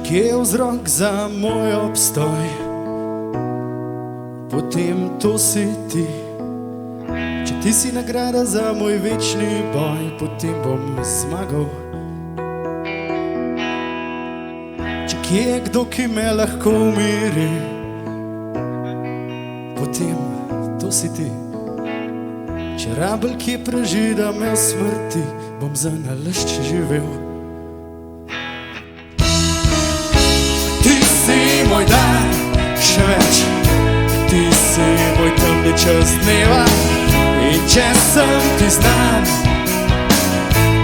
Kje je vzrok za moj obstoj? Potem to si ti. Če ti si nagrada za moj večni boj, potem bom zmagal. Če kje je kdo, ki me lahko umiri, potem to si ti. Če rabelj kje prežida me v smrti, bom za nalašč živel. Ti si moj dan, še več, ti si moj temni čas dneva. In če sem ti znan,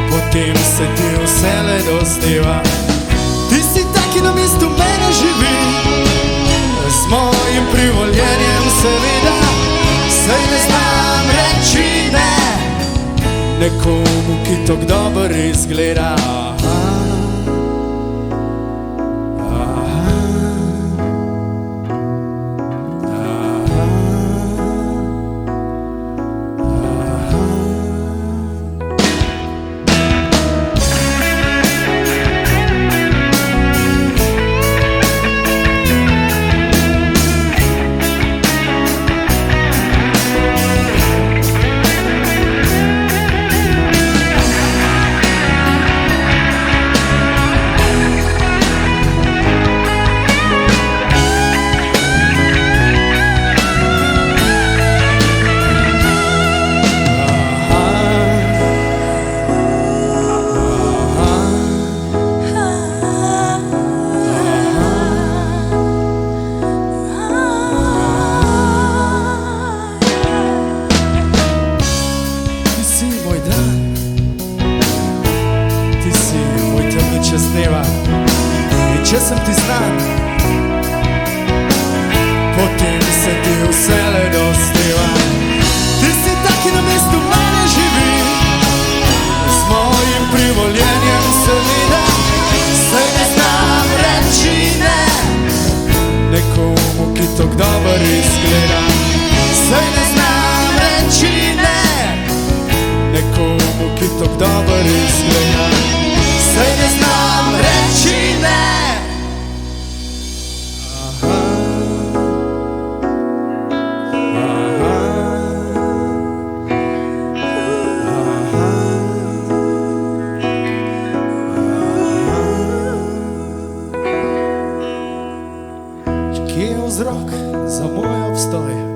potem se ti vsele dozdeva. Ti si ta, ki na mestu mene živi, z mojim privoljenjem seveda. Saj ne znam reči ne nekomu, ki tok dober izgleda. In če sem ti znan, potem se ti vsele dozdeva. Ti si ta, ki na mestu mene živi, z mojim privoljenjem seveda. Saj ne znam reči ne nekomu, ki tok dober izgleda. Saj ne znam reči ne nekomu, ki tok dober izgleda. Saj ne znam reči ne. Kje je vzrok za moj obstoj?